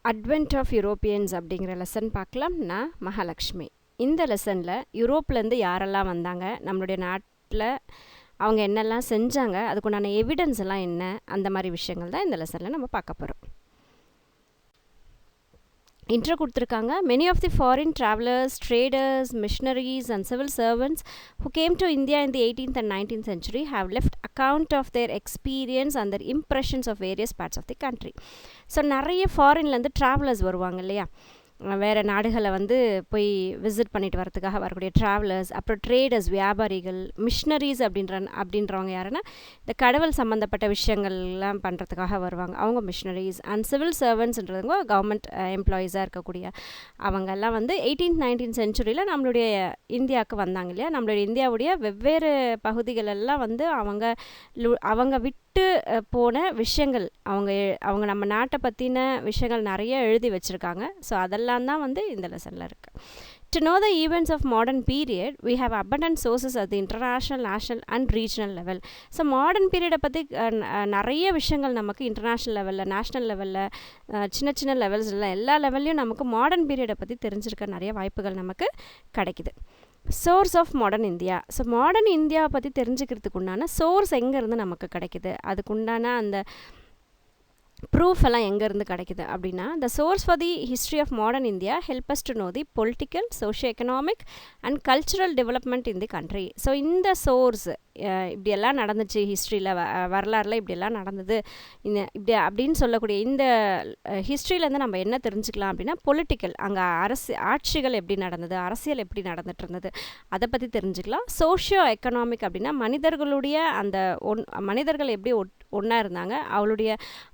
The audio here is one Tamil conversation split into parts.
அட்வென்ட் ஆஃப் யூரோப்பியன்ஸ் அப்படிங்கிற லெசன் பார்க்கலாம். நான் மகாலட்சுமி. இந்த லெசனில் யூரோப்லேருந்து யாரெல்லாம் வந்தாங்க, நம்மளுடைய நாட்டில் அவங்க என்னெல்லாம் செஞ்சாங்க, அதுக்குண்டான எவிடன்ஸ் எல்லாம் என்ன, அந்த மாதிரி விஷயங்கள் தான் இந்த லெசனில் நம்ம பார்க்க போகிறோம். இன்ட்ரோ கொடுத்துருக்காங்க. Many of the foreign travelers, traders, missionaries and civil servants who came to India in the 18th and 19th century have left account of their experience and their impressions of various parts of the country. So நிறைய ஃபாரின்லேருந்து ட்ராவலர்ஸ் வருவாங்க இல்லையா, வேறு நாடுகளை போய் விசிட் பண்ணிட்டு வரதுக்காக வரக்கூடிய ட்ராவலர்ஸ், அப்புறம் ட்ரேடர்ஸ், வியாபாரிகள், மிஷினரிஸ் அப்படின்றவங்க யாருன்னா இந்த கடவுள் சம்மந்தப்பட்ட விஷயங்கள்லாம் பண்ணுறதுக்காக வருவாங்க, அவங்க மிஷினரிஸ். அண்ட் சிவில் சர்வன்ட்ஸ்ன்றவங்க கவர்மெண்ட் எம்ப்ளாயீஸாக இருக்கக்கூடிய அவங்கெல்லாம் 18th 19th சென்ச்சுரியில் நம்மளுடைய இந்தியாவுக்கு வந்தாங்க இல்லையா. நம்மளுடைய இந்தியாவுடைய வெவ்வேறு பகுதிகளெல்லாம் அவங்க விட்டு போன விஷயங்கள், அவங்க நம்ம நாட்டை பற்றின விஷயங்கள் நிறைய எழுதி வச்சுருக்காங்க. ஸோ அதெல்லாம் தான் இந்த லெசனில் இருக்குது. To know the events of modern period, we have abundant sources at the international, national and regional level. So modern பீரியடை பற்றி நிறைய விஷயங்கள் நமக்கு இன்டர்நேஷ்னல் லெவலில், நேஷ்னல் லெவலில், சின்ன சின்ன லெவல்ஸில், எல்லா லெவல்லையும் நமக்கு மாடர்ன் பீரியடை பற்றி தெரிஞ்சிருக்க நிறைய வாய்ப்புகள் நமக்கு கிடைக்குது. Source of modern India. So modern இந்தியாவை பற்றி தெரிஞ்சுக்கிறதுக்கு உண்டான சோர்ஸ் எங்கேருந்து நமக்கு கிடைக்குது, அதுக்குண்டான அந்த ப்ரூஃப் எல்லாம் எங்கேருந்து கிடைக்குது அப்படின்னா, the source for the history of modern India help us to know the political, socio economic and cultural development in the country. So இந்த சோர்ஸ் இப்படியெல்லாம் நடந்துச்சு ஹிஸ்ட்ரியில், வரலாறில் இப்படியெல்லாம் நடந்தது இப்படி அப்படின்னு சொல்லக்கூடிய இந்த ஹிஸ்ட்ரியிலேருந்து நம்ம என்ன தெரிஞ்சுக்கலாம் அப்படின்னா, பொலிட்டிக்கல், அங்கே ஆட்சிகள் எப்படி நடந்தது, அரசியல் எப்படி நடந்துட்டு இருந்தது, அதை பற்றி தெரிஞ்சுக்கலாம். சோஷியோ எக்கனாமிக் அப்படின்னா மனிதர்களுடைய அந்த மனிதர்கள் எப்படி ஒன்றா இருந்தாங்க,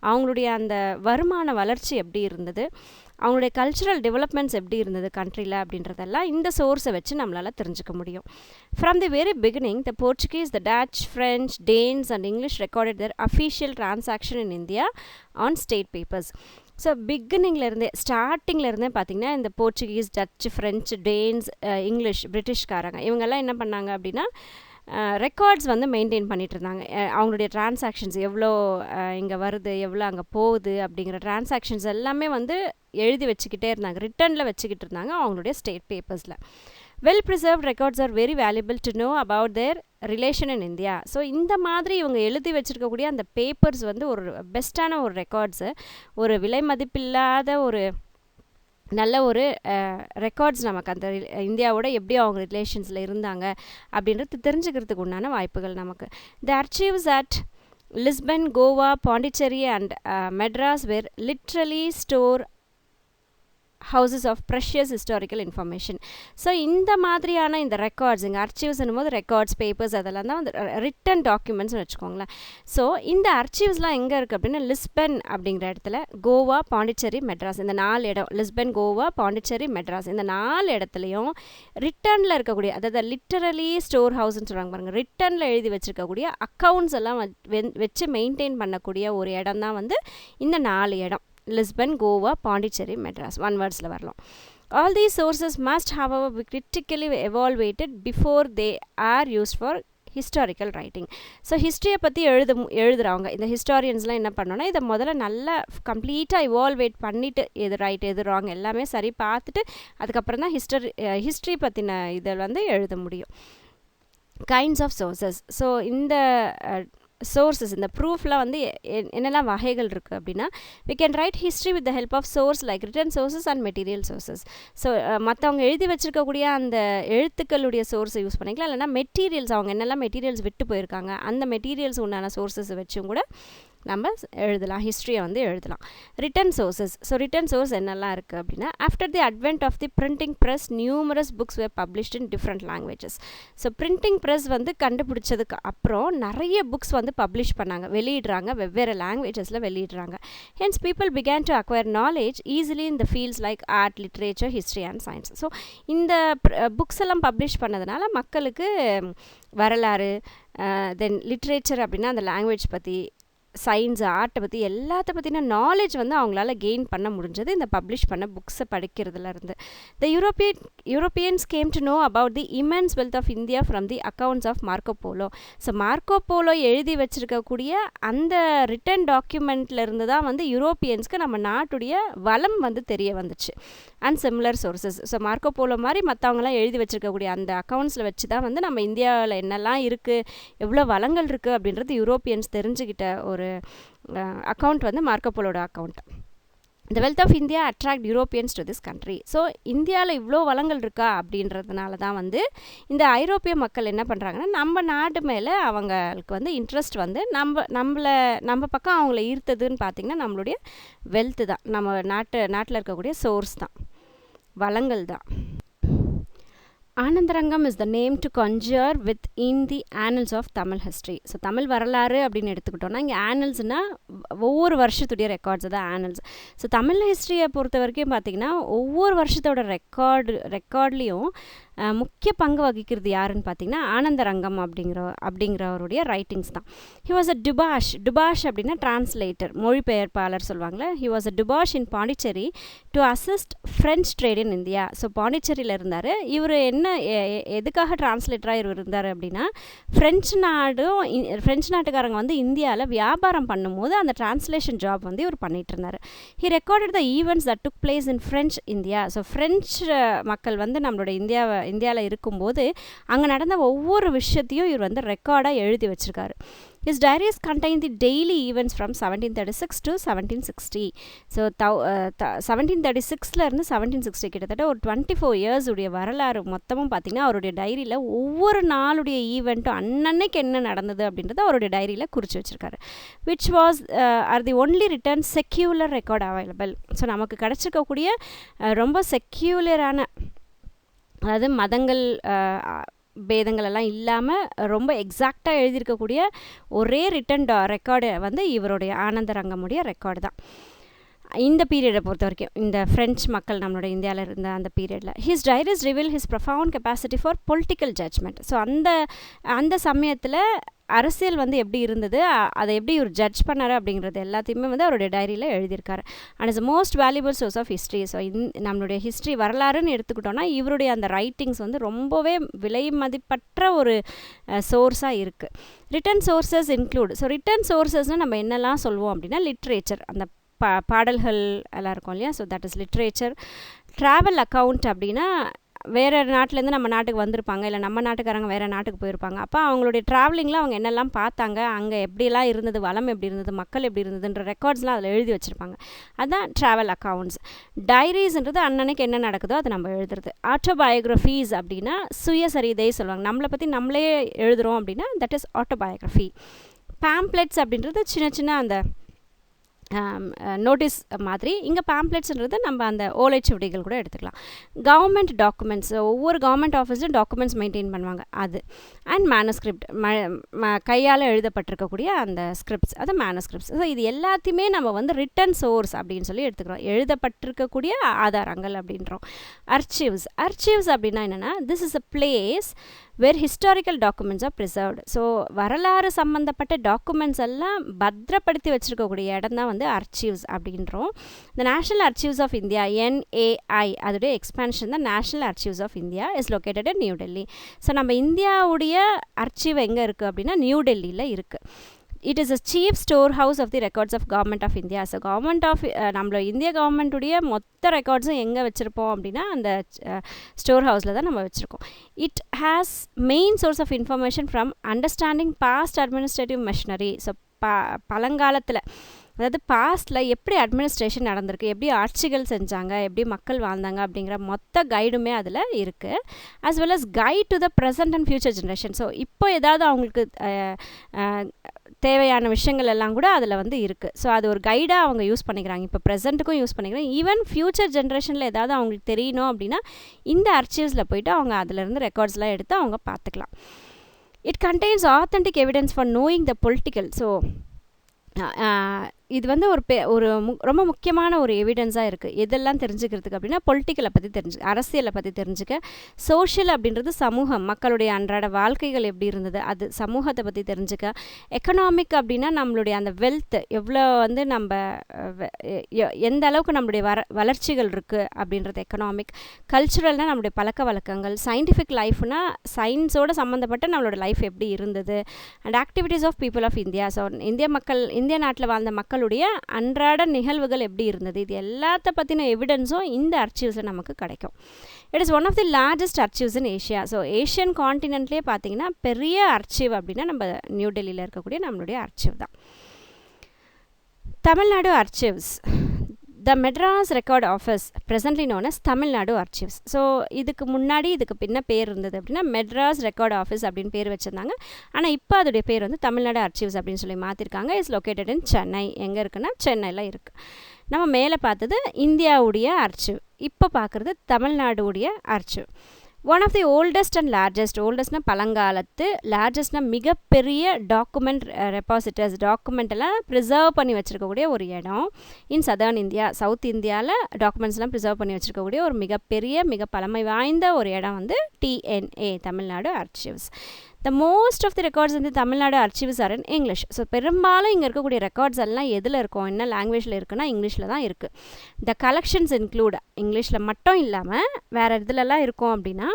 அவங்களுடைய அந்த வருமான வளர்ச்சி எப்படி இருந்தது, அவங்களுடைய கல்ச்சுரல் டெவலப்மெண்ட்ஸ் எப்படி இருந்தது கண்ட்ரியில் அப்படின்றதெல்லாம் இந்த சோர்ஸை வச்சு நம்மளால் தெரிஞ்சுக்க முடியும். From the very beginning, the Portuguese, the Dutch, French, Danes and English recorded their official transaction in India on state papers. So பிகினிங்லேருந்தே, ஸ்டார்டிங்லேருந்தே பார்த்திங்கன்னா இந்த Portuguese, Dutch, French, Danes, English, பிரிட்டிஷ்காரங்க இவங்கெல்லாம் என்ன பண்ணாங்க அப்படின்னா, ரெக்கார்ட்ஸ் மெயின்டைன் பண்ணிகிட்டு இருந்தாங்க. அவங்களுடைய டிரான்சாக்ஷன்ஸ் எவ்வளோ இங்கே வருது, எவ்வளோ அங்கே போகுது அப்படிங்கிற டிரான்சாக்ஷன்ஸ் எல்லாமே எழுதி வச்சுக்கிட்டே இருந்தாங்க, ரிட்டனில் வச்சுக்கிட்டு இருந்தாங்க அவங்களுடைய ஸ்டேட் பேப்பர்ஸில். Well preserved records are very valuable to know about their relation in India. So இந்த மாதிரி இவங்க எழுதி வச்சுருக்கக்கூடிய அந்த பேப்பர்ஸ் ஒரு பெஸ்ட்டான ஒரு ரெக்கார்ட்ஸு, ஒரு விலை மதிப்பில்லாத ஒரு நல்ல ஒரு ரெக்கார்ட்ஸ் நமக்கு அந்த இந்தியாவோட எப்படி அவங்க ரிலேஷன்ஸில் இருந்தாங்க அப்படின்றது தெரிஞ்சுக்கிறதுக்கு உண்டான வாய்ப்புகள் நமக்கு. The archives at Lisbon, Goa, Pondicherry and Madras were literally store houses of precious historical information. So இந்த மாதிரியான இந்த ரெக்கார்ட்ஸ், இங்கே அர்ச்சீவ்ஸ்னும் போது ரெக்கார்ட்ஸ், பேப்பர்ஸ் அதெல்லாம் தான் ரிட்டன் டாக்குமெண்ட்ஸ்னு வச்சுக்கோங்களேன். ஸோ இந்த அர்ச்சீவ்ஸ்லாம் எங்கே இருக்குது அப்படின்னா, லிஸ்பன் அப்படிங்கிற இடத்துல, கோவா, பாண்டிச்சேரி, மெட்ராஸ், இந்த 4 இடம், லிஸ்பன், கோவா, பாண்டிச்சேரி, மெட்ராஸ், இந்த 4 இடத்துலையும் ரிட்டனில் இருக்கக்கூடிய, அதாவது லிட்டரலி ஸ்டோர் ஹவுஸ்ன்னு சொல்கிறாங்க பாருங்கள், ரிட்டனில் எழுதி வச்சுருக்கக்கூடிய அக்கௌண்ட்ஸ் எல்லாம் வச்சு மெயின்டைன் பண்ணக்கூடிய ஒரு இடம் தான் இந்த 4 இடம், லிஸ்பன், கோவா, பாண்டிச்சேரி, மெட்ராஸ். ஒன் வேர்ட்ஸில் வரலாம். All these sources must, however, be critically evaluated before they are used for historical writing. So ஹிஸ்ட்ரியை பற்றி எழுதுகிறவங்க இந்த ஹிஸ்டாரியன்ஸ்லாம் என்ன பண்ணோன்னா, இதை முதல்ல நல்லா கம்ப்ளீட்டாக இவால்வேட் பண்ணிவிட்டு எது ரைட் எது ராங் எல்லாமே சரி பார்த்துட்டு அதுக்கப்புறம் தான் ஹிஸ்ட்ரி பற்றின இதை எழுத முடியும். Kinds of sources. ஸோ இந்த சோர்ஸஸ், இந்த ப்ரூஃப்லாம் என்னெல்லாம் வகைகள் இருக்குது அப்படின்னா, we can write history with the help of source like written sources and material sources. So மற்றவங்க எழுதி வச்சுருக்கக்கூடிய அந்த எழுத்துக்களுடைய சோர்ஸை யூஸ் பண்ணிக்கலாம், இல்லைனா மெட்டீரியல்ஸ், அவங்க என்னெல்லாம் மெட்டீரியல்ஸ் விட்டு போயிருக்காங்க அந்த மெட்டீரியல்ஸ் உண்டான சோர்ஸஸை வச்சும் கூட நம்ம எழுதலாம், ஹிஸ்ட்ரியை எழுதலாம். Written sources. So written source என்னெல்லாம் இருக்குது அப்படின்னா, after the advent of the printing press numerous books were published in different languages. So printing press கண்டுபிடிச்சதுக்கு அப்புறம் நிறைய புக்ஸ் பப்ளிஷ் பண்ணாங்க, வெளியிடுறாங்க, வெவ்வேறு லாங்குவேஜஸில் வெளியிடுறாங்க. Hence people began to acquire knowledge easily in the fields like art, literature, history and science. So இந்த புக்ஸ் எல்லாம் பப்ளிஷ் பண்ணதுனால மக்களுக்கு வரலாறு, தென் லிட்ரேச்சர் அப்படின்னா அந்த லாங்குவேஜ் பற்றி, சயின்ஸ், ஆர்ட்டை பற்றி எல்லாத்த பற்றின நாலேஜ் வந்து அவங்களால கெயின் பண்ண முடிஞ்சது இந்த பப்ளிஷ் பண்ண புக்ஸை படிக்கிறதுல இருந்து. The Europeans came to know about the immense wealth of India from the accounts of Marco Polo. So Marco Polo எழுதி வச்சிருக்கக்கூடிய அந்த ரிட்டன் டாக்குமெண்ட்ல இருந்து தான் வந்து யூரோப்பியன்ஸ்க்கு நம்ம நாட்டுடைய வளம் வந்து தெரிய வந்துச்சு. And similar sources. So Marco polo மாதிரி மற்றவங்களாம் எழுதி வச்சிருக்கக்கூடிய அந்த அக்கவுண்ட்ஸில் வச்சு தான் வந்து நம்ம இந்தியாவில் என்னெல்லாம் இருக்குது, எவ்வளோ வளங்கள் இருக்குது அப்படின்றது யூரோப்பியன்ஸ் தெரிஞ்சுக்கிட்ட ஒரு அக்கவுண்ட் வந்து மார்க்கோ போலோட account. The wealth of India attract Europeans to this country. So இந்தியாவில் இவ்வளோ வளங்கள் இருக்கா அப்படின்றதுனால தான் வந்து இந்த ஐரோப்பிய மக்கள் என்ன பண்ணுறாங்கன்னா நம்ம நாட்டு மேலே அவங்களுக்கு வந்து இன்ட்ரெஸ்ட் வந்து நம்ம பக்கம் அவங்கள ஈர்த்ததுன்னு பார்த்திங்கன்னா நம்மளுடைய வெல்த்து தான், நம்ம நாட்டில் இருக்கக்கூடிய சோர்ஸ் தான், வளங்கள் தான். Anandarangam is the name to conjure with in the annals of Tamil history. So Tamil வரலாறு அப்படின்னு எடுத்துக்கிட்டோன்னா இங்கே ஆனல்ஸ்னால் ஒவ்வொரு வருஷத்துடைய ரெக்கார்ட்ஸ் தான் ஆனல்ஸ். ஸோ தமிழ் ஹிஸ்ட்ரியை பொறுத்த வரைக்கும் பார்த்திங்கன்னா ஒவ்வொரு வருஷத்தோட ரெக்கார்ட்லேயும் முக்கிய பங்கு வகிக்கிறது யாருன்னு பார்த்தீங்கன்னா ஆனந்தரங்கம் அப்படிங்கிறவருடைய ரைட்டிங்ஸ் தான். ஹி வாஸ் அ டுபாஷ் அப்படின்னா டிரான்ஸ்லேட்டர், மொழிபெயர்ப்பாளர் சொல்லுவாங்களே. He was a dubash in Pondicherry to assist French trade in India. So பாண்டிச்சேரியில் இருந்தார். இவர் எதுக்காக டிரான்ஸ்லேட்டராக இவர் இருந்தார் அப்படின்னா ஃப்ரெஞ்சு நாட்டுக்காரங்க வந்து இந்தியாவில் வியாபாரம் பண்ணும்போது அந்த டிரான்ஸ்லேஷன் ஜாப் வந்து இவர் பண்ணிட்டு இருந்தார். He recorded the events that took place in French India. So French மக்கள் வந்து நம்மளோட இந்தியாவில் இருக்கும்போது அங்கே நடந்த ஒவ்வொரு விஷயத்தையும் இவர் வந்து ரெக்கார்டாக எழுதி வச்சுருக்காரு. His diaries contain the daily events from 1736 to 1760. So 1736 இருந்து 1760 கிட்டத்தட்ட ஒரு 24 years உடைய வரலாறு மொத்தமும் பார்த்திங்கன்னா அவருடைய டைரியில் ஒவ்வொரு நாளுடைய ஈவெண்ட்டும் அன்னன்னைக்கு என்ன நடந்தது அப்படின்றத அவருடைய டைரியில் குறித்து வச்சுருக்காரு. Which was are the only written secular record available. So நமக்கு கிடச்சிருக்கக்கூடிய ரொம்ப செக்யூலரான, அதாவது மதங்கள் பேதங்கள் எல்லாம் இல்லாமல் ரொம்ப எக்ஸாக்டாக எழுதியிருக்கக்கூடிய ஒரே ரிட்டன் ரெக்கார்டு வந்து இவருடைய ஆனந்தரங்கமுடைய ரெக்கார்டு தான். இந்த பீரியடை பொறுத்த வரைக்கும் இந்த ஃப்ரெஞ்ச் மக்கள் நம்மளோட இந்தியாவில் இருந்த அந்த பீரியடில் his diaries reveal his profound capacity for political judgment. So அந்த சமயத்தில் அரசியல் வந்து எப்படி இருந்தது, அதை எப்படி இவர் ஜட்ஜ் பண்ணார் அப்படிங்கிறது எல்லாத்தையுமே வந்து அவருடைய டைரியில் எழுதியிருக்காரு. And is most valuable source of history. So நம்மளுடைய ஹிஸ்ட்ரி வரலாறுன்னு எடுத்துக்கிட்டோன்னா இவருடைய அந்த ரைட்டிங்ஸ் வந்து ரொம்பவே விலை மதிப்பற்ற ஒரு சோர்ஸாக இருக்குது. Written sources include. So written சோர்சஸ்னால் நம்ம என்னெல்லாம் சொல்லுவோம் அப்படின்னா லிட்ரேச்சர், அந்த பாடல்கள் எல்லாம் இருக்கும் இல்லையா. So that is literature. Travel account அப்படின்னா வேறு நாட்டிலேருந்து நம்ம நாட்டுக்கு வந்திருப்பாங்க, இல்லை நம்ம நாட்டுக்காரங்க வேறு நாட்டுக்கு போயிருப்பாங்க. அப்போ அவங்களுடைய ட்ராவலிங்கில் அவங்க என்னெல்லாம் பார்த்தாங்க, அங்கே எப்படிலாம் இருந்தது, வளம் எப்படி இருந்தது, மக்கள் எப்படி இருந்ததுன்ற ரெக்கார்ட்ஸ்லாம் அதில் எழுதி வச்சுருப்பாங்க. அதுதான் ட்ராவல் அக்கவுண்ட்ஸ். டைரிஸ்ன்றது அன்னன்னைக்கு என்ன நடக்குதோ அதை நம்ம எழுதுறது. ஆட்டோபயோகிராஃபீஸ் அப்படின்னா சுயசரிதை சொல்லுவாங்க. நம்மளை பற்றி நம்மளே எழுதுகிறோம் அப்படின்னா தட் இஸ் ஆட்டோபயோகிராஃபி. பேம்ப்ளெட்ஸ் அப்படின்றது சின்ன சின்ன அந்த நோட்டீஸ் மாதிரி. இங்கே பேம்ப்ளெட்ஸ்ன்றது நம்ம அந்த ஓலைச்சுவடிகள் கூட எடுத்துக்கலாம். கவர்மெண்ட் டாக்குமெண்ட்ஸ், ஒவ்வொரு கவர்மெண்ட் ஆஃபீஸும் டாக்குமெண்ட்ஸ் மெயின்டைன் பண்ணுவாங்க அது. அண்ட் மேனுஸ்கிரிப்ட், கையால் எழுதப்பட்டிருக்கக்கூடிய அந்த ஸ்கிரிப்ட்ஸ், அது மேனுஸ்கிரிப்ட்ஸ். ஸோ இது எல்லாத்தையுமே நம்ம வந்து ரிட்டன் சோர்ஸ் அப்படின்னு சொல்லி எடுத்துக்கிறோம், எழுதப்பட்டிருக்கக்கூடிய ஆதாரங்கள் அப்படின்றோம். அர்ச்சீவ்ஸ் அப்படின்னா என்னென்னா this is a place where historical documents are preserved. So வரலாறு சம்மந்தப்பட்ட டாக்குமெண்ட்ஸ் எல்லாம் பத்திரப்படுத்தி வச்சுருக்கக்கூடிய இடம் தான் வந்து அர்ச்சீவ்ஸ் அப்படின்றோம். The national archives of India, NAI, அதோடைய எக்ஸ்பேன்ஷன் தான் national archives of India, is located in New Delhi. So நம்ம இந்தியாவுடைய அர்ச்சீவ் எங்கே இருக்குது அப்படின்னா நியூ டெல்லியில் இருக்குது. It is a chief store house of the records of government of India. So government of நம்மளோட இந்திய கவர்மெண்ட்டுடைய மொத்த ரெக்கார்ட்ஸும் எங்கே வச்சுருப்போம் அப்படின்னா அந்த ஸ்டோர் ஹவுஸில் தான் நம்ம வச்சுருக்கோம். It has main source of information from understanding past administrative machinery. So பழங்காலத்தில், அதாவது பாஸ்டில் எப்படி அட்மினிஸ்ட்ரேஷன் நடந்திருக்கு, எப்படி ஆட்சிகள் செஞ்சாங்க, எப்படி மக்கள் வாழ்ந்தாங்க அப்படிங்கிற மொத்த கைடுமே அதில் இருக்குது. As well as guide to the present and future generation. So இப்போ ஏதாவது அவங்களுக்கு தேவையான விஷயங்கள் எல்லாம் கூட அதில் வந்து இருக்குது. ஸோ அது ஒரு கைடாக அவங்க யூஸ் பண்ணிக்கிறாங்க, இப்போ ப்ரெசென்ட்டுக்கும் யூஸ் பண்ணிக்கிறாங்க. ஈவன் ஃப்யூச்சர் ஜென்ரேஷனில் ஏதாவது அவங்களுக்கு தெரியணும் அப்படின்னா இந்த அர்ச்சீவ்ஸில் போய்ட்டு அவங்க அதிலேருந்து ரெக்கார்ட்ஸ்லாம் எடுத்து அவங்க பார்த்துக்கலாம். It contains authentic evidence for knowing the political. So இது வந்து ஒரு ரொம்ப முக்கியமான ஒரு எவிடன்ஸாக இருக்குது. எதெல்லாம் தெரிஞ்சுக்கிறதுக்கு அப்படின்னா, பொலிட்டிக்கலை பற்றி அரசியலை பற்றி தெரிஞ்சுக்க, சோஷியல் அப்படின்றது சமூகம், மக்களுடைய அன்றாட வாழ்க்கைகள் எப்படி இருந்தது, அது சமூகத்தை பற்றி தெரிஞ்சுக்க, எக்கனாமிக் அப்படின்னா நம்மளுடைய அந்த வெல்த் எவ்வளோ வந்து நம்ம எந்த அளவுக்கு நம்மளுடைய வளர்ச்சிகள் இருக்குது அப்படின்றது எக்கனாமிக், கல்ச்சுரல்னால் நம்மளுடைய பழக்க வழக்கங்கள், சயின்டிஃபிக் லைஃப்னா சயின்ஸோடு சம்மந்தப்பட்ட நம்மளோட லைஃப் எப்படி இருந்தது, and activities of people of India. So இந்திய நாட்டில் வாழ்ந்த மக்களுடைய அன்றாட நிகழ்வுகள் எப்படி இருந்தது, இது எல்லாத்த பற்றின எவிடன்ஸும் இந்த அர்ச்சீவ்ஸில் நமக்கு கிடைக்கும். It is one of the largest archives in Asia. So Asian காண்டினென்ட்லேயே பார்த்தீங்கன்னா பெரிய அர்ச்சீவ் அப்படின்னா நம்ம நியூ டெல்லியில் இருக்கக்கூடிய நம்மளுடைய அர்ச்சீவ் தான். Tamil Nadu archives. The Madras record office presently known as Tamil Nadu archives. So இதுக்கு பின்ன பேர் இருந்தது அப்படின்னா மெட்ராஸ் ரெக்கார்ட் ஆஃபீஸ் அப்படின்னு பேர் வச்சுருந்தாங்க. ஆனால் இப்போ அதோடைய பேர் வந்து தமிழ்நாடு அர்ச்சீவ்ஸ் அப்படின்னு சொல்லி மாற்றிருக்காங்க. இஸ் லொக்கேட்டட் இன் சென்னை. எங்கே இருக்குன்னா சென்னையில் இருக்குது. நம்ம மேலே பார்த்தது இந்தியாவுடைய அர்ச்சீவ், இப்போ பார்க்குறது தமிழ்நாடுடைய archive. One of the oldest and ஓல்டஸ்ட்னா பழங்காலத்து, லார்ஜஸ்ட்னா மிகப்பெரிய டாக்குமெண்ட் ரெபாசிட்டர்ஸ், டாக்குமெண்ட்டெல்லாம் ப்ரிசர்வ் பண்ணி வச்சுருக்கக்கூடிய ஒரு இடம் இன் சதர்ன் இந்தியா. சவுத் இந்தியாவில் டாக்குமெண்ட்ஸ்லாம் ப்ரிசர்வ் பண்ணி வச்சுருக்கக்கூடிய ஒரு மிக பழமை வாய்ந்த ஒரு இடம் வந்து TNA, Tamil Nadu archives. The most of the records வந்து Tamil Nadu archives are in English. So பெரும்பாலும் இங்கே இருக்கக்கூடிய ரெக்கார்ட்ஸ் எல்லாம் எதில் இருக்கும், என்ன லாங்குவேஜில் இருக்குன்னா இங்கிலீஷில் தான் இருக்குது. த கலெக்ஷன்ஸ் இன்க்ளூட், இங்கிலீஷில் மட்டும் இல்லாமல் வேறு இதுலலாம் இருக்கும் அப்படின்னா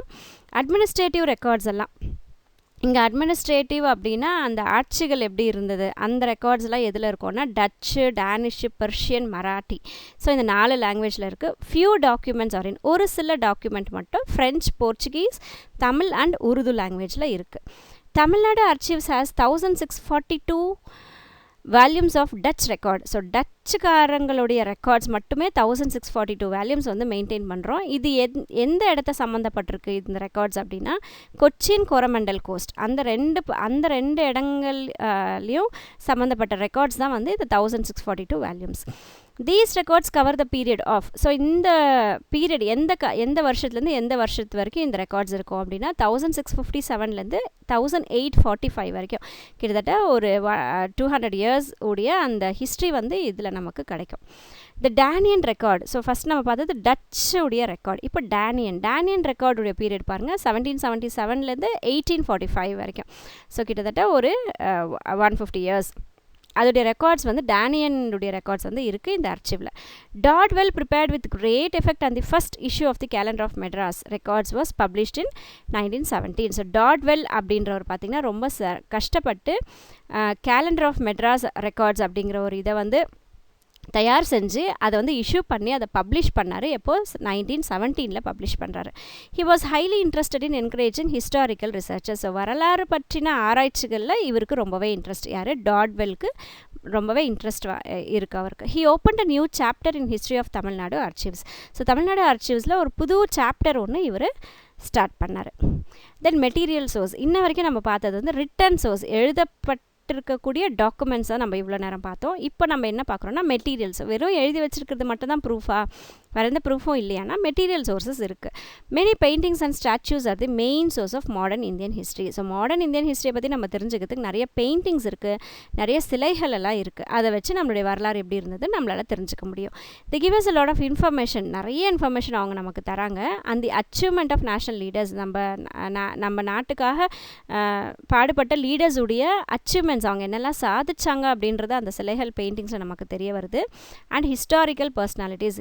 அட்மினிஸ்ட்ரேட்டிவ் ரெக்கார்ட்ஸ் எல்லாம். இங்கே அட்மினிஸ்ட்ரேட்டிவ் அப்படின்னா அந்த ஆட்சிகள் எப்படி இருந்தது, அந்த ரெக்கார்ட்ஸ்லாம் எதில் இருக்கும்னா Dutch, Danish, Persian, Marathi. So இந்த 4 லாங்குவேஜில் இருக்குது. ஃபியூ டாக்குமெண்ட்ஸ் ஆர் இன், ஒரு சில டாக்குமெண்ட் மட்டும் French, Portuguese, Tamil and Urdu லாங்குவேஜில் இருக்குது. Tamil Nadu archives has 1642 volumes of Dutch record. So டச்சுக்காரங்களுடைய ரெக்கார்ட்ஸ் மட்டுமே 1642 வால்யூம்ஸ் வந்து மெயின்டைன் பண்ணுறோம். இது எந்த இடத்த சம்மந்தப்பட்டிருக்கு இந்த ரெக்கார்ட்ஸ் அப்படின்னா கொச்சின், கோரமண்டல் கோஸ்ட், அந்த ரெண்டு இடங்கள்லையும் சம்மந்தப்பட்ட ரெக்கார்ட்ஸ் தான் வந்து இது 1642 volumes. These records cover the period of. So இந்த பீரியட் எந்த வருஷத்துலேருந்து எந்த வருஷத்து வரைக்கும் இந்த ரெக்கார்ட்ஸ் இருக்கும் அப்படின்னா 1657லேருந்து 1845 வரைக்கும், கிட்டத்தட்ட ஒரு 200 இயர்ஸ் உடைய அந்த ஹிஸ்ட்ரி வந்து இதில் நமக்கு கிடைக்கும். த டேனியன் ரெக்கார்டு. ஸோ ஃபஸ்ட் நம்ம பார்த்தது டச்சுடைய ரெக்கார்டு. இப்போ டேனியன் ரெக்கார்டுடைய பீரியட் பாருங்கள் 1777லேருந்து 1845 வரைக்கும். ஸோ கிட்டத்தட்ட ஒரு 150 இயர்ஸ் அதோடைய ரெக்கார்ட்ஸ் வந்து டேனியனுடைய ரெக்கார்ட்ஸ் வந்து இருக்குது இந்த அர்ச்சீவில். Dodwell prepared with great effect and the first issue of the calendar of Madras records was published in 1917. So Dodwell அப்படின்றவர் பார்த்திங்கன்னா ரொம்ப கஷ்டப்பட்டு கேலண்டர் ஆஃப் மெட்ராஸ் ரெக்கார்ட்ஸ் அப்படிங்கிற ஒரு இதை வந்து தயார் செஞ்சு அதை வந்து இஷ்யூ பண்ணி அதை பப்ளிஷ் பண்ணார். எப்போ 1917 பப்ளிஷ் பண்ணுறாரு. He was highly interested in encouraging historical researches. So வரலாறு பற்றின ஆராய்ச்சிகளில் இவருக்கு ரொம்பவே இன்ட்ரெஸ்ட். யார்? டாட்வெல்க்கு ரொம்பவே இன்ட்ரெஸ்ட் இருக்குது அவருக்கு. He open a new chapter in history of Tamil Nadu archives. So Tamil Nadu அர்ச்சீவ்ஸில் ஒரு புது சாப்டர் ஒன்று இவர் ஸ்டார்ட் பண்ணார். Then material source. இன்ன வரைக்கும் நம்ம பார்த்தது வந்து ரிட்டன் சோர்ஸ், இருக்கக்கூடிய டாக்குமெண்ட்ஸ் தான் நம்ம இவ்வளோ நேரம் பார்த்தோம். இப்போ நம்ம என்ன பார்க்குறோன்னா மெட்டீரியல்ஸ். வெறும் எழுதி வச்சுருக்கிறது மட்டும் தான் ப்ரூஃபா, வேறு எந்த ப்ரூஃபும் இல்லையானா மெட்டீரியல் சோர்ஸஸ் இருக்குது. Many paintings and statues are the main source of modern Indian history. So modern Indian ஹிஸ்ட்ரியை பற்றி நம்ம தெரிஞ்சுக்கிறதுக்கு நிறைய பெயிண்டிங்ஸ் இருக்குது, நிறைய சிலைகள் எல்லாம் இருக்குது. அதை வச்சு நம்மளுடைய வரலாறு எப்படி இருந்தது நம்மளால் தெரிஞ்சுக்க முடியும். They give us a lot of information. நிறைய இன்ஃபர்மேஷன் அவங்க நமக்கு தராங்க. And the achievement of national leaders, நம்ம நாட்டுக்காக பாடுபட்ட லீடர்ஸுடைய அச்சீவ்மெண்ட்ஸ், அவங்க என்னெல்லாம் சாதிச்சாங்க அப்படின்றது அந்த சிலைகள் பெயிண்டிங்ஸில் நமக்கு தெரிய வருது. அண்ட் ஹிஸ்டாரிக்கல் பர்சனாலிட்டிஸ்,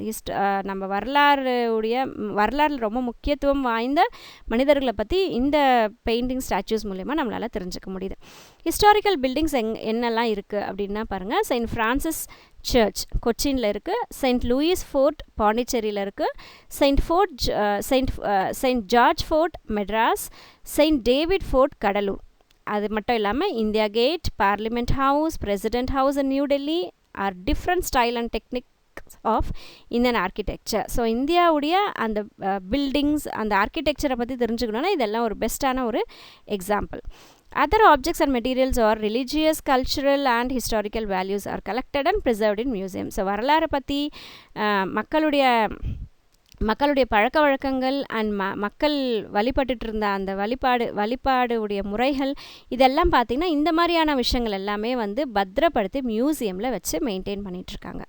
நம்ம வரலாறில் ரொம்ப முக்கியத்துவம் வாய்ந்த மனிதர்களை பற்றி இந்த பெயிண்டிங் ஸ்டாச்சூஸ் மூலமா நம்மளால் தெரிஞ்சுக்க முடியுது. ஹிஸ்டாரிக்கல் பில்டிங்ஸ் என்னெல்லாம் இருக்குது அப்படின்னா பாருங்கள், செயின்ட் ஃப்ரான்சிஸ் சர்ச் கொச்சினில் இருக்குது, செயின்ட் லூயிஸ் ஃபோர்ட் பாண்டிச்சேரியில் இருக்குது, Saint George fort Madras, Saint David fort Cuddalore. அது மட்டும் இல்லாமல் India Gate, Parliament House, President House in New Delhi are different style and technique of Indian architecture. So இந்தியாவுடைய அந்த பில்டிங்ஸ், அந்த ஆர்கிடெக்சரை பற்றி தெரிஞ்சுக்கணுன்னா இதெல்லாம் ஒரு பெஸ்ட்டான ஒரு example. Other objects and materials or religious, cultural and historical values are collected and preserved in museums. So வரலாறு பற்றி மக்களுடைய மக்களுடைய பழக்க வழக்கங்கள் அண்ட் மக்கள் வழிபட்டுட்டு இருந்த அந்த வழிபாடுடைய முறைகள் இதெல்லாம் பார்த்திங்கன்னா இந்த மாதிரியான விஷயங்கள் எல்லாமே வந்து பத்திரப்படுத்தி மியூசியமில் வச்சு மெயின்டைன் பண்ணிகிட்ருக்காங்க.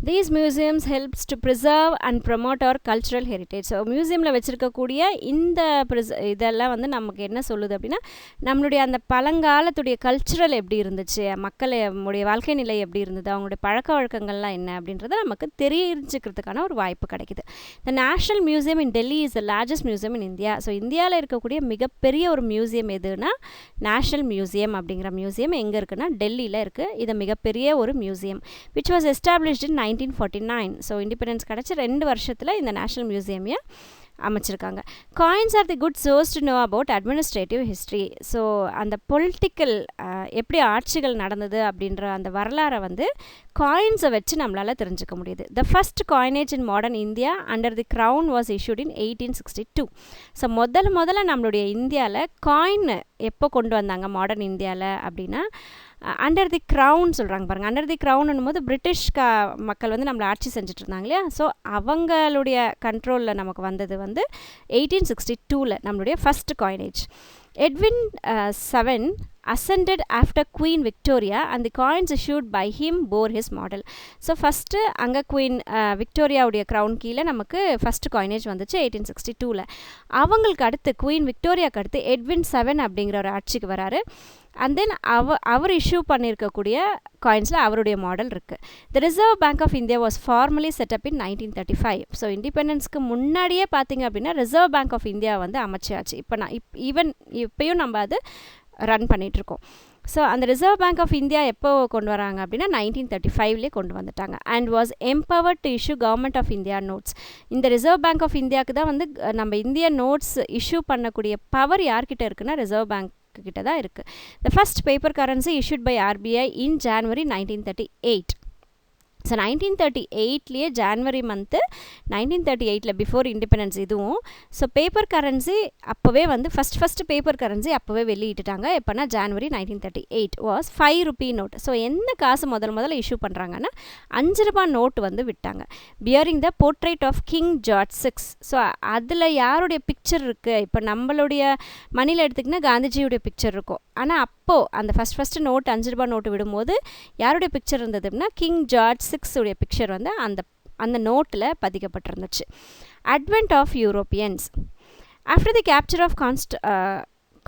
These museums helps to preserve and promote our cultural heritage. So மியூசியமில் வச்சுருக்கக்கூடிய இந்த இதெல்லாம் வந்து நமக்கு என்ன சொல்லுது அப்படின்னா, நம்மளுடைய அந்த பழங்காலத்துடைய கல்ச்சுரல் எப்படி இருந்துச்சு, மக்களுடைய வாழ்க்கை நிலை எப்படி இருந்தது, அவங்களுடைய பழக்க வழக்கங்கள்லாம் என்ன அப்படின்றத நமக்கு தெரிஞ்சுக்கிறதுக்கான ஒரு வாய்ப்பு கிடைக்குது. த national museum in Delhi is the largest museum in India. So இந்தியாவில் இருக்கக்கூடிய மிகப்பெரிய ஒரு மியூசியம் எதுனா நேஷ்னல் மியூசியம் அப்படிங்கிற மியூசியம் எங்கே இருக்குன்னா டெல்லியில் இருக்குது. இது மிகப்பெரிய ஒரு museum which was established in 1949. So independence கிடச்சி 2 வருஷத்தில் இந்த நேஷ்னல் மியூசியமையை அமைச்சிருக்காங்க. Coins are the good source to know about administrative history. So அந்த பொலிட்டிக்கல் எப்படி ஆட்சிகள் நடந்தது அப்படின்ற அந்த வரலாறை வந்து காயின்ஸை வச்சு நம்மளால் தெரிஞ்சுக்க முடியுது. The first coinage in modern India under the crown was issued in 1862. So முதல்ல நம்மளுடைய இந்தியாவில் காயின் எப்போ கொண்டு வந்தாங்க மாடர்ன் இந்தியாவில் அப்படின்னா அண்டர் தி க்ரௌன் சொல்கிறாங்க பாருங்கள். அண்டர் தி க்ரௌன் போது பிரிட்டிஷ் மக்கள் வந்து நம்மளை ஆட்சி செஞ்சுட்டு இருந்தாங்க இல்லையா. ஸோ அவங்களுடைய கண்ட்ரோலில் நமக்கு வந்தது வந்து 1862 நம்மளுடைய first coinage. Edwin VII ascended after Queen Victoria and the coins issued by him bore his model. So first அங்கே குவீன் விக்டோரியாவுடைய க்ரௌன் கீழே நமக்கு ஃபஸ்ட்டு காயினேஜ் வந்துச்சு 1862. அவங்களுக்கு அடுத்து குவீன் விக்டோரியாவுக்கு அடுத்து எட்வின் 7 அப்படிங்கிற ஒரு ஆட்சிக்கு வராரு. அண்ட் தென் அவர் இஷ்யூ பண்ணியிருக்கக்கூடிய காயின்ஸில் அவருடைய மாடல் இருக்குது. The reserve bank of India was formally set up in 1935. So இண்டிபெண்டன்ஸ்க்கு முன்னாடியே பார்த்திங்க அப்படின்னா ரிசர்வ் பேங்க் ஆஃப் இந்தியா வந்து அமைச்சாச்சு. இப்போயும் நம்ம அது ரன் பண்ணிகிட்ருக்கோம். ஸோ அந்த ரிசர்வ் பேங்க் ஆஃப் இந்தியா எப்போ கொண்டு வராங்க அப்படின்னா 1935 கொண்டு வந்துட்டாங்க. And was empowered to issue government of India notes. இந்த ரிசர்வ் பேங்க் ஆஃப் இந்தியாவுக்கு தான் வந்து நம்ம இந்திய நோட்ஸ் இஷ்யூ பண்ணக்கூடிய பவர் யார்கிட்ட இருக்குன்னா ரிசர்வ் பேங்க் கிட்ட தான் இருக்குது. The first paper currency issued by RBI in January 1938. So 1938 January month 1938 before independence இதுவும். ஸோ பேப்பர் கரன்சி அப்போவே வந்து ஃபஸ்ட்டு பேப்பர் கரன்சி அப்போவே வெளியிட்டுட்டாங்க. எப்போனா January 1938 was 5 rupee note. So எந்த காசு முதல்ல இஷ்யூ பண்ணுறாங்கன்னா 5 ரூபாய் நோட்டு வந்து விட்டாங்க. Bearing the portrait of King George 6. So அதில் யாருடைய பிக்சர் இருக்குது, இப்போ நம்மளுடைய மணியில் எடுத்திங்கன்னா காந்திஜியுடைய பிக்சர் இருக்கும். ஆனால் அப்போது அந்த ஃபஸ்ட்டு நோட்டு 5 ரூபாய் நோட்டு விடும்போது யாருடைய பிக்சர் இருந்தது அப்படின்னா கிங் ஜார்ஜ் 6 உடைய பிக்சர் வந்து அந்த நோட்டில் பதிக்கப்பட்டிருந்துச்சு. Advent of Europeans. After the capture of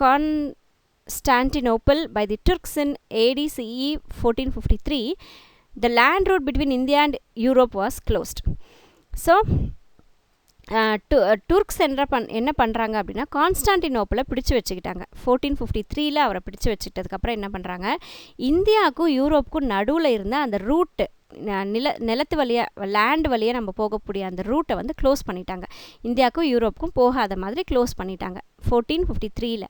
Constantinople by the Turks in AD CE 1453, the land route between India and Europe was closed. So டூர்க்ஸ் என்ன பண்ணுறாங்க அப்படின்னா கான்ஸ்டான்டினோப்பிளை பிடிச்சி வச்சுக்கிட்டாங்க. 1453 அவரை பிடிச்சி வச்சுக்கிட்டதுக்கப்புறம் என்ன பண்ணுறாங்க, இந்தியாவுக்கும் யூரோப்புக்கும் நடுவில் இருந்த அந்த ரூட்டு நிலத்து வழியாக லேண்ட் வழியாக நம்ம போகக்கூடிய அந்த ரூட்டை வந்து க்ளோஸ் பண்ணிட்டாங்க. இந்தியாவுக்கும் யூரோப்புக்கும் போகாத மாதிரி க்ளோஸ் பண்ணிட்டாங்க 1453.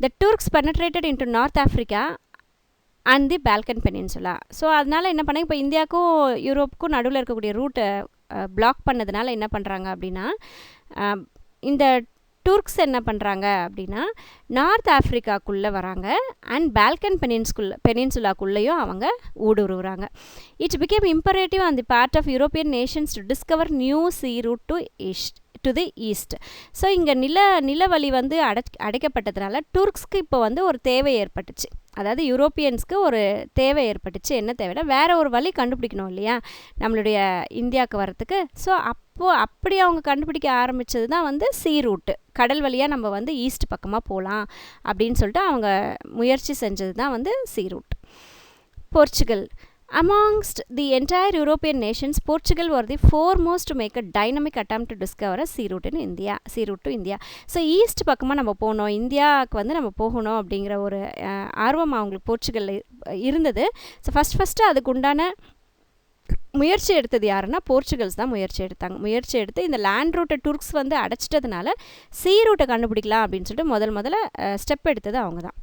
The Turks penetrated into North Africa and the Balkan peninsula. So அதனால் என்ன பண்ணாங்க, இப்போ இந்தியாவுக்கும் யூரோப்புக்கும் நடுவில் இருக்கக்கூடிய ரூட்டை பிளாக் பண்ணதுனால என்ன பண்ணுறாங்க அப்படின்னா இந்த டூர்க்ஸ் என்ன பண்ணுறாங்க அப்படின்னா நார்த் ஆஃப்ரிக்காக்குள்ளே வராங்க அண்ட் பால்கன் பெனின்சுலாக்குள்ளேயும் அவங்க ஊடுருவுறாங்க. It became imperative on the part of European nations to discover new sea route to the east. So இங்கே நிலவழி வந்து அடைக்கப்பட்டதுனால டூர்க்ஸ்க்கு இப்போ வந்து ஒரு தேவை ஏற்பட்டுச்சு. அதாவது யூரோப்பியன்ஸ்க்கு ஒரு தேவை ஏற்பட்டுச்சு. என்ன தேவைன்னா வேறு ஒரு வழி கண்டுபிடிக்கணும் இல்லையா நம்மளுடைய இந்தியாவுக்கு வரத்துக்கு. ஸோ அப்படி அவங்க கண்டுபிடிக்க ஆரம்பித்தது தான் வந்து சீ ரூட்டு, கடல் வழியாக நம்ம வந்து ஈஸ்ட் பக்கமாக போகலாம் அப்படின்னு சொல்லிட்டு அவங்க முயற்சி செஞ்சது தான் வந்து sea route. Portugal. Amongst the entire European nations, Portugal were the foremost to make a dynamic attempt to discover a sea route to India. So east பக்கமாக நம்ம போகணும், இந்தியாவுக்கு வந்து நம்ம போகணும் அப்படிங்கிற ஒரு ஆர்வம் அவங்களுக்கு போர்ச்சுகலில் இருந்தது. ஸோ ஃபஸ்ட்டு அதுக்கு உண்டான முயற்சி எடுத்தது யாருன்னா போர்ச்சுகல்ஸ் தான் முயற்சி எடுத்து இந்த லேண்ட் ரூட்டை டூர்க்ஸ் வந்து அடைச்சிட்டதுனால சீ ரூட்டை கண்டுபிடிக்கலாம் அப்படின்னு சொல்லிட்டு முதல்ல ஸ்டெப் எடுத்தது அவங்க தான்.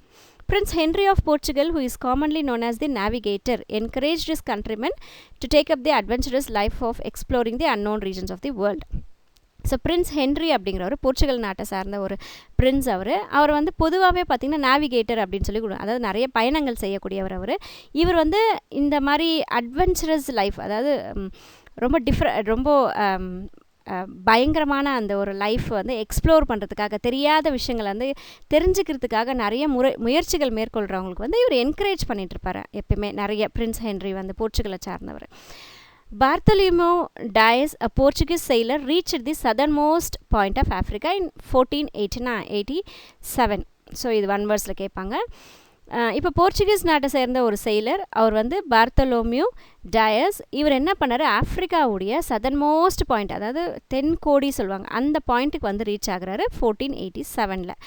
Prince Henry of Portugal, who is commonly known as the Navigator, encouraged his countrymen to take up the adventurous life of exploring the unknown regions of the world. So Prince Henry அப்படிங்கிறவர் போர்ச்சுகல் நாட்டை சார்ந்த ஒரு பிரின்ஸ். அவர் வந்து பொதுவாகவே பார்த்திங்கன்னா நேவிகேட்டர் அப்படின்னு சொல்லி அதாவது நிறைய பயணங்கள் செய்யக்கூடியவர். இவர் வந்து இந்த மாதிரி அட்வென்ச்சரஸ் லைஃப், அதாவது ரொம்ப பயங்கரமான அந்த ஒரு லைஃப் வந்து எக்ஸ்ப்ளோர் பண்ணுறதுக்காக, தெரியாத விஷயங்களை வந்து தெரிஞ்சுக்கிறதுக்காக நிறைய முயற்சிகள் மேற்கொள்கிறவங்களுக்கு வந்து இவர் என்கரேஜ் பண்ணிகிட்ருப்பார் எப்பயுமே. நிறைய பிரின்ஸ் ஹென்ரி வந்து போர்ச்சுகலை சார்ந்தவர். Bartholomew Dias, a Portuguese sailor, reached the southernmost point of Africa in 1487. So இது ஒன் வேர்ஸில் கேட்பாங்க. இப்போ போர்ச்சுகீஸ் நாட்டை சேர்ந்த ஒரு செயலர், அவர் வந்து பார்த்தலோமியூ டயஸ். இவர் என்ன பண்ணார், ஆஃப்ரிக்காவுடைய சதர்ன்மோஸ்ட் பாயிண்ட், அதாவது தென்கோடி சொல்லுவாங்க, அந்த பாயிண்ட்டுக்கு வந்து ரீச் ஆகுறாரு 1487.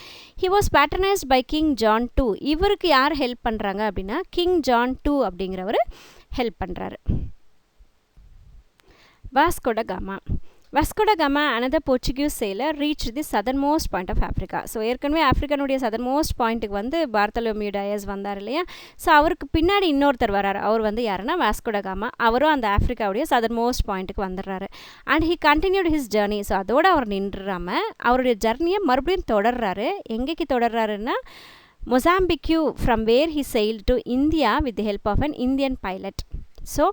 He was patronised by King John two. இவருக்கு யார் ஹெல்ப் பண்ணுறாங்க அப்படின்னா கிங் ஜான் டூ அப்படிங்கிறவர் ஹெல்ப் பண்ணுறாரு. Vasco da Gama. Vasco da Gama, another Portuguese sailor, reached the southernmost point of Africa. So ஏற்கனவே ஆஃப்ரிக்கனுடைய சதர்மோஸ்ட் பாயிண்ட்டுக்கு வந்து பார்த்தலோமியூ டயஸ் வந்தார் இல்லையா. ஸோ அவருக்கு பின்னாடி இன்னொருத்தர் வராரு. அவர் வந்து யாருன்னா வாஸ்கோ ட காமா. அவரும் அந்த ஆஃப்ரிக்காவுடைய சதர்மோஸ்ட் பாயிண்ட்டுக்கு வந்துடுறாரு. And he continued his journey. So அதோடு அவர் நின்றுறாமல் அவருடைய ஜர்னியை மறுபடியும் தொடர்றாரு. எங்கேக்கு தொடர்றாருன்னா Mozambique, from where he sailed to India with the help of an Indian pilot. So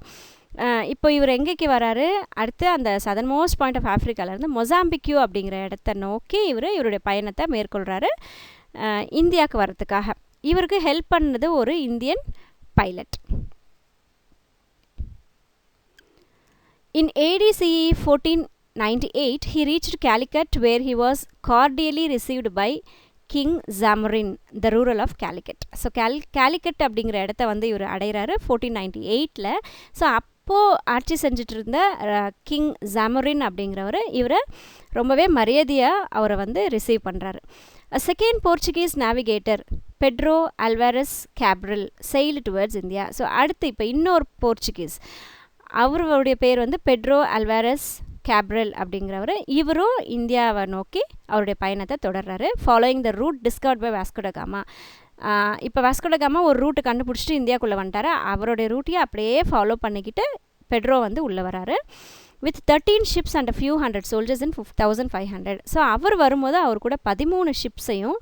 இப்போ இவர் எங்கேக்கு வராரு, அடுத்து அந்த சதர்ன்மோஸ்ட் பாயிண்ட் ஆஃப் ஆஃப்ரிக்காவிலேருந்து மொசாம்பிக்யூ அப்படிங்கிற இடத்த நோக்கி இவருடைய பயணத்தை மேற்கொள்கிறாரு இந்தியாவுக்கு வரத்துக்காக. இவருக்கு ஹெல்ப் பண்ணது ஒரு Indian pilot. In AD-CE 1498 he reached Calicut where he was cordially received by King Zamorin, the ruler of Calicut. So Calicut அப்படிங்கிற இடத்த வந்து இவர் அடைகிறாரு 1498. ஸோ அப்போது ஆட்சி செஞ்சுட்டு இருந்த கிங் ஜாமரின் அப்படிங்கிறவர் இவரை ரொம்பவே மரியாதையாக அவரை வந்து ரிசீவ் பண்ணுறாரு. Second Portuguese navigator Pedro Alvares Cabral sail towards India. So அடுத்து இப்போ இன்னொரு போர்ச்சுகீஸ், அவருடைய பேர் வந்து பெட்ரோ அல்வாரஸ் கேப்ரல் அப்படிங்கிறவர். இவரும் இந்தியாவை நோக்கி அவருடைய பயணத்தை தொடர்றாரு. Following the route discovered by Vasco da Gama. இப்போ வாஸ்கோ ட காமா ஒரு ரூட்டு கண்டுபிடிச்சிட்டு இந்தியாவுக்குள்ளே வந்துட்டார். அவருடைய ரூட்டையும் அப்படியே ஃபாலோ பண்ணிக்கிட்டு பெட்ரோ வந்து உள்ளே வராரு. With 13 ships and few hundred soldiers in 1500. So அவர் வரும்போது அவர் கூட 13 ஷிப்ஸையும்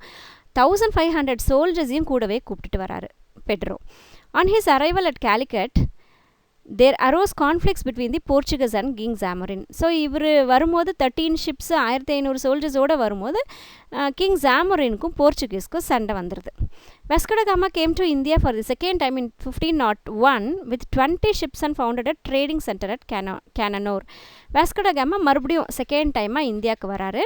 1500 சோல்ஜர்ஸையும் கூடவே கூப்பிட்டுட்டு வராரு Pedro. On his arrival at Calicut there arose conflicts between the Portuguese and King Zamarin. So இவர் வரும்போது 13 ஷிப்ஸு 1500 சோல்ஜர்ஸோடு வரும்போது கிங் ஜாமரினுக்கும் போர்ச்சுகீஸ்க்கும் சண்டை வந்துடுது. Vasco da Gama came to India for the second time in 1501 with 20 ships and founded a trading centre at Cannanore. Vasco da Gama மறுபடியும் செகண்ட் டைமாக இந்தியாவுக்கு வராரு.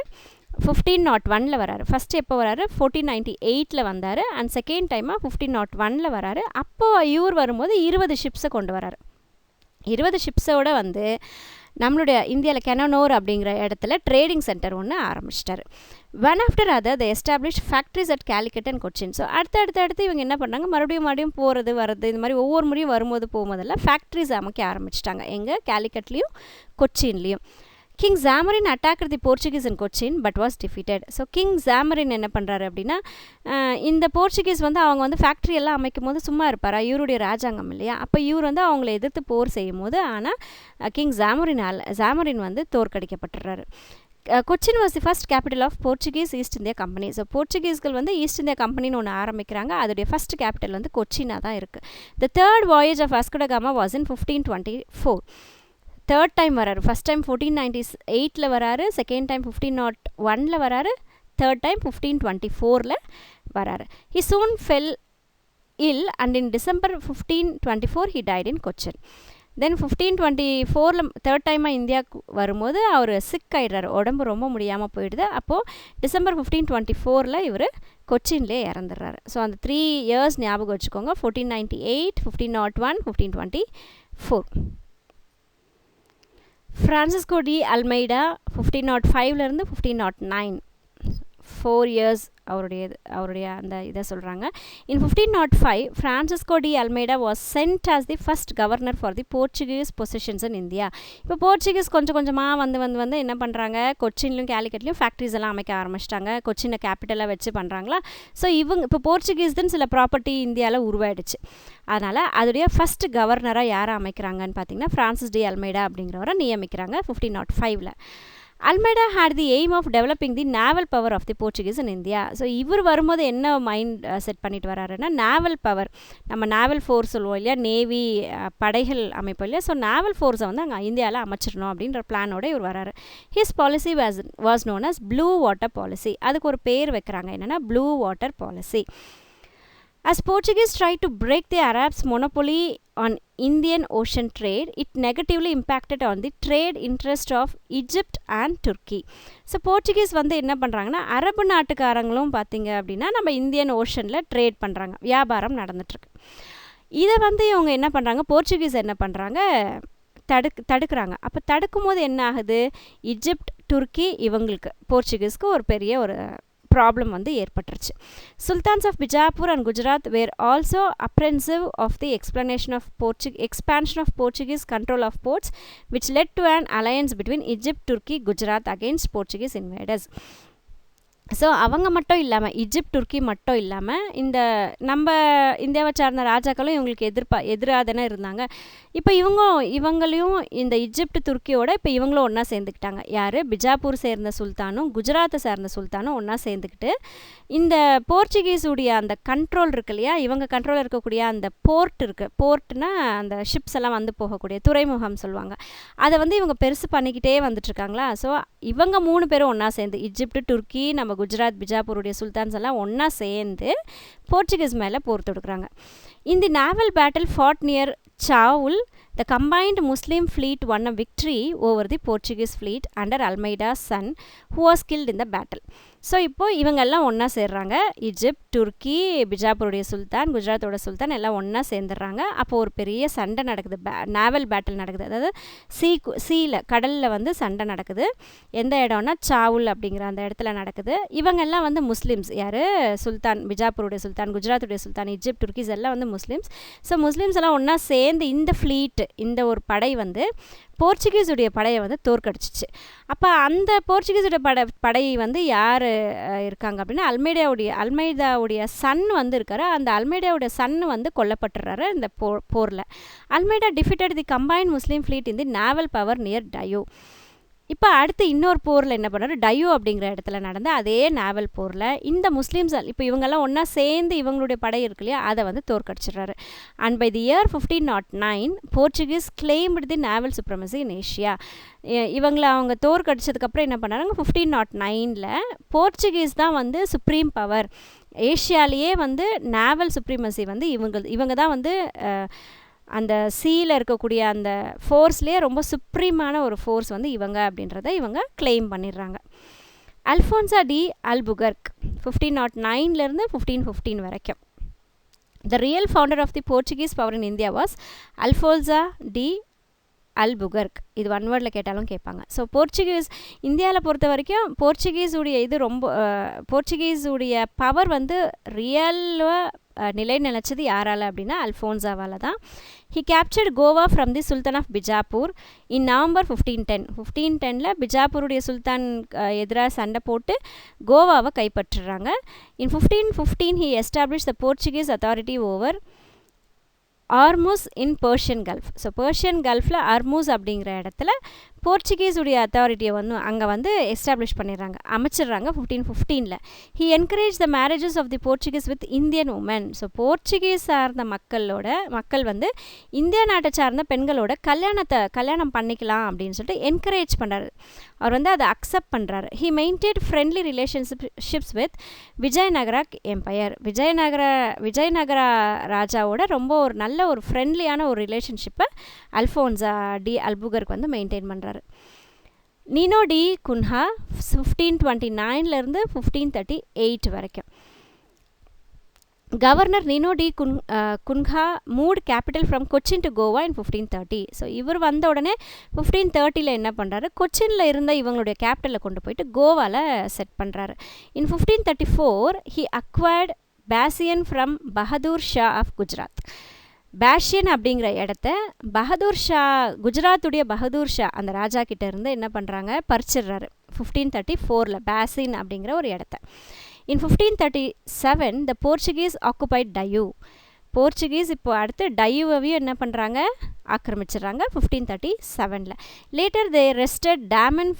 1501 வராரு. ஃபஸ்ட்டு எப்போ வராரு, 1498 வந்தார். அண்ட் செகண்ட் டைமாக 1501 வராரு. அப்போது இவர் வரும்போது 20 ஷிப்ஸை கொண்டு வராரு. 20 ஷிப்ஸோடு வந்து நம்மளுடைய இந்தியாவில் கெனனோர் அப்படிங்கிற இடத்துல ட்ரேடிங் சென்டர் ஒன்று ஆரம்பிச்சிட்டாரு. One after other the establish factories at Calicut and Cochin. So அடுத்து இவங்க என்ன பண்ணாங்க, மறுபடியும் போகிறது வர்றது, இந்த மாதிரி ஒவ்வொரு முறையும் போகும்போதெல்லாம் ஃபேக்ட்ரிஸ் அமைக்க ஆரம்பிச்சிட்டாங்க. எங்கே, கேலிக்கட்லேயும் கொச்சின்லேயும். King Zamorin attack the Portuguese in Cochin but was defeated. So King Zamorin என்ன பண்ணுறாரு அப்படின்னா, இந்த போர்ச்சுகீஸ் வந்து அவங்க வந்து ஃபேக்ட்ரி எல்லாம் அமைக்கும் போது சும்மா இருப்பாரா, இவருடைய ராஜாங்கம் இல்லையா. அப்போ இவர் வந்து அவங்கள எதிர்த்து போர் செய்யும் போது ஆனால் கிங் ஜாமரின் வந்து தோற்கடிக்கப்பட்டுறாரு. Cochin was the first capital of Portuguese East India company. So போர்ச்சுகீஸ்கள் வந்து ஈஸ்ட் இந்தியா கம்பெனின்னு ஒன்று ஆரம்பிக்கிறாங்க. அதோடைய ஃபஸ்ட் கேபிட்டல் வந்து கொச்சினாக தான் இருக்குது. The third voyage of Vasco da Gama was in 1524. Third time வராரு. ஃபஸ்ட் டைம் 1498 வராரு, செகண்ட் டைம் 1501 வராரு, தேர்ட் டைம் 1524 வராரு. He soon fell ill and in December 1524 he died in Cochin. Then 1524 third டைமாக இந்தியாவுக்கு வரும்போது அவர் சிக் ஆகிடுறாரு, உடம்பு ரொம்ப முடியாமல் போயிடுது. அப்போது டிசம்பர் 1524 இவர் கொச்சின்லேயே இறந்துடுறாரு. ஸோ அந்த 3 years ஞாபகம் வச்சுக்கோங்க, 1498, 1501, 1524. ஃப்ரான்சிஸ்கோ டி அல்மைடா 1505 1509, 4 years அவருடைய அந்த இதை சொல்கிறாங்க. இன் 1505 Francisco D Almeida was send as the first governor for the Portuguese positions in India. இப்போ போர்ச்சுகீஸ் கொஞ்சம் கொஞ்சமாக வந்து என்ன பண்ணுறாங்க, கொச்சின்லையும் கேலிக்கட்லையும் ஃபேக்ட்ரிஸ் எல்லாம் அமைக்க ஆரம்பிச்சிட்டாங்க. கொச்சினை கேபிட்டலாக வச்சு பண்ணுறாங்களா. ஸோ இப்போ போர்ச்சுகீஸ்துன்னு சில ப்ராப்பர்ட்டி இந்தியாவில் உருவாயிடுச்சு. அதனால் அதோடைய ஃபஸ்ட் கவர்னராக யாரை அமைக்கிறாங்கன்னு பார்த்தீங்கன்னா ஃப்ரான்சிஸ் டி அல்மைடா அப்படிங்கிறவரை நியமிக்கிறாங்க 1505. Almeida had the aim of developing the naval power of the Portuguese in India. So இவர் வரும்போது என்ன மைண்ட் செட் பண்ணிட்டு வராருன்னா, naval power, நம்ம naval force சொல்லுவோம் இல்லையா, நேவி படைகள் அமைப்பு இல்லையா, ஸோ naval force வந்து அங்கே இந்தியாவில் அமைச்சிடணும் அப்படின்ற பிளானோட இவர் வராரு. His policy was known as blue water policy. அதுக்கு ஒரு பேர் வைக்கிறாங்க, என்னென்னா blue water policy. As Portuguese tried to break the Arabs' monopoly on Indian Ocean trade, it negatively impacted on the trade interest of Egypt and Turkey. So Portuguese வந்து என்ன பண்ணுறாங்கன்னா, அரபு நாட்டுக்காரங்களும் பார்த்திங்க அப்படின்னா நம்ம இந்தியன் ஓஷனில் ட்ரேட் பண்ணுறாங்க, வியாபாரம் நடந்துட்டுருக்கு. இதை வந்து இவங்க என்ன பண்ணுறாங்க, போர்ச்சுகீஸ் என்ன பண்ணுறாங்க, தடுக்கிறாங்க. அப்போ தடுக்கும் போது என்ன ஆகுது, இஜிப்ட், துருக்கி இவங்களுக்கு போர்ச்சுகீஸ்க்கு ஒரு பெரிய ஒரு ப்ராப்ளம் வந்து ஏற்பட்டுருச்சு. Sultans of Bijapur and Gujarat were also apprehensive of the expansion of Portuguese control of ports which led to an alliance between Egypt, Turkey, Gujarat against Portuguese invaders. So அவங்க மட்டும் இல்லாமல், இஜிப்ட், துர்க்கி மட்டும் இல்லாமல், இந்த நம்ம இந்தியாவை சார்ந்த ராஜாக்களும் இவங்களுக்கு எதிராக தானே இருந்தாங்க. இப்போ இவங்களையும் இந்த இஜிப்ட், துர்க்கியோட இப்போ இவங்களும் ஒன்றா சேர்ந்துக்கிட்டாங்க. யார், பிஜாப்பூர் சேர்ந்த சுல்தானும் குஜராத்தை சேர்ந்த சுல்தானும் ஒன்றா சேர்ந்துக்கிட்டு இந்த போர்ச்சுகீஸுடைய அந்த கண்ட்ரோல் இருக்கு இல்லையா, இவங்க கண்ட்ரோலில் இருக்கக்கூடிய அந்த போர்ட் இருக்குது, போர்ட்னா அந்த ஷிப்ஸ் எல்லாம் வந்து போகக்கூடிய துறைமுகம் சொல்லுவாங்க, அதை வந்து இவங்க பெருசு பண்ணிக்கிட்டே வந்துட்டுருக்காங்களா. ஸோ இவங்க 3 பேரும் ஒன்றா சேர்ந்து, இஜிப்ட், துர்க்கி, நம்ம குஜராத், பிஜாப்பூருடைய சுல்தான்ஸ் எல்லாம் ஒன்றா சேர்ந்து போர்ச்சுகீஸ் மேலே போர் தொடுக்குறாங்க. In the naval battle fought near Chaul, the combined Muslim fleet won a victory over the Portuguese fleet under Almeida's son, who was killed in the battle. So இப்போது இவங்கெல்லாம் ஒன்றா சேர்றாங்க, இஜிப்ட், துர்க்கி, பிஜாப்பூருடைய சுல்தான், குஜராத்தோட சுல்தான் எல்லாம் ஒன்றா சேர்ந்துடுறாங்க. அப்போது ஒரு பெரிய சண்டை நடக்குது, நேவல் பேட்டில் நடக்குது, அதாவது கடலில் வந்து சண்டை நடக்குது. எந்த இடம்னா சாவுல் அப்படிங்கிற அந்த இடத்துல நடக்குது. இவங்கெல்லாம் வந்து முஸ்லீம்ஸ், யார், சுல்தான், பிஜாப்பூருடைய சுல்தான், குஜராத்துடைய சுல்தான், இஜிப்ட், துர்க்கிஸ் எல்லாம் வந்து முஸ்லீம்ஸ். ஸோ முஸ்லீம்ஸ் எல்லாம் ஒன்றா சேர்ந்து இந்த ஃப்ளீட், இந்த ஒரு படை வந்து போர்ச்சுகீஸுடைய படையை வந்து தோற்கடிச்சிச்சு. அப்போ அந்த போர்ச்சுகீஸுடைய படை வந்து யார் இருக்காங்க அப்படின்னா, அல்மைடாவுடைய சன் வந்து இருக்காரு. அந்த அல்மைடாவுடைய சன்னு வந்து கொல்லப்பட்டுறாரு இந்த போரில். அல்மைடா டிஃபிட்டட் தி கம்பைன்ட் முஸ்லீம் ஃப்ளீட் இன் தி நேவல் பவர் நியர் டயோ. இப்போ அடுத்து இன்னொரு போரில் என்ன பண்ணாரு, டயோ அப்படிங்கிற இடத்துல நடந்த அதே நேவல் போரில் இந்த முஸ்லீம்ஸ் இப்போ இவங்கெல்லாம் ஒன்றா சேர்ந்து இவங்களுடைய படை இருக்கு இல்லையா, அதை வந்து தோற்கடிச்சிடுறாரு. And by the year 1509 Portuguese claimed the naval supremacy in Asia. இவங்களை அவங்க தோற்கடிச்சதுக்கப்புறம் என்ன பண்ணாங்க, 1509 போர்ச்சுகீஸ் தான் வந்து சுப்ரீம் பவர், ஏஷியாலேயே வந்து நேவல் சுப்ரீமசி வந்து இவங்க தான் வந்து அந்த சீல இருக்கக்கூடிய அந்த ஃபோர்ஸ்லேயே ரொம்ப சுப்ரீமான ஒரு ஃபோர்ஸ் வந்து இவங்க அப்படின்றத இவங்க கிளைம் பண்ணிடுறாங்க. அல்ஃபோன்சா டி அல்புகர்க் 1509 1515 வரைக்கும். The real founder of the Portuguese power in India was Alfonso de Albuquerque. இது ஒன் வேர்டில் கேட்டாலும் கேட்பாங்க. ஸோ போர்ச்சுகீஸ் இந்தியாவில் பொறுத்த வரைக்கும் போர்ச்சுகீஸுடைய இது ரொம்ப போர்ச்சுகீஸுடைய பவர் வந்து ரியலாக நிலைநிலைச்சது யாரால் அப்படின்னா அல்ஃபோன்சாவால் தான். He captured Goa from the sultan of Bijapur in November 1510 பிஜாப்பூருடைய சுல்தான் எதிராக சண்டை போட்டு கோவாவை கைப்பற்றுறாங்க. In 1515 he establish the Portuguese authority over Ormuz in Persian Gulf. So Persian கல்ஃபில் ஆர்மூஸ் அப்படிங்கிற இடத்துல போர்ச்சுகீஸுடைய அத்தாரிட்டியை வந்து அங்கே வந்து எஸ்டாப்ளிஷ் பண்ணிடுறாங்க, அமைச்சிடுறாங்க 1515. He encourage the marriages of the Portuguese with Indian women. So Portuguese சார்ந்த மக்கள் வந்து இந்திய நாட்டை சார்ந்த பெண்களோட கல்யாணம் பண்ணிக்கலாம் அப்படின்னு சொல்லிட்டு என்கரேஜ் பண்ணுறாரு. அவர் வந்து அதை அக்செப்ட் பண்ணுறாரு. He maintained friendly relationships with Vijayanagara empire. Vijayanagara ராஜாவோட ரொம்ப ஒரு நல்ல ஒரு ஃப்ரெண்ட்லியான ஒரு ரிலேஷன்ஷிப்பை அல்ஃபோன்சா டி அல்புகர்க் வந்து மெயின்டைன் பண்ணுறாரு. நினோ டி குன்ஹா 1529 1538 வரைக்கும். Governor Nuno da Cunha moved capital from Cochin to Goa in 1530. So இவர் வந்த உடனே 1530 என்ன பண்ணுறாரு, கொச்சினில் இருந்த இவங்களுடைய கேபிட்டலை கொண்டு போயிட்டு கோவாவில் செட் பண்ணுறாரு. In 1534 he acquired Bassein from Bahadur Shah of Gujarat. Bassein அப்படிங்கிற இடத்த பஹதூர் ஷா, குஜராத்துடைய பஹதூர் ஷா அந்த ராஜா கிட்ட இருந்து என்ன பண்ணுறாங்க, பறிச்சிடுறாரு 1534 பேசின் அப்படிங்கிற ஒரு இடத்த. In 1537 the Portuguese occupied Diu. Portuguese இப்போ அடுத்து டையூவையும் என்ன பண்ணுறாங்க, ஆக்கிரமிச்சிடுறாங்க 1537. Later they wrested Daman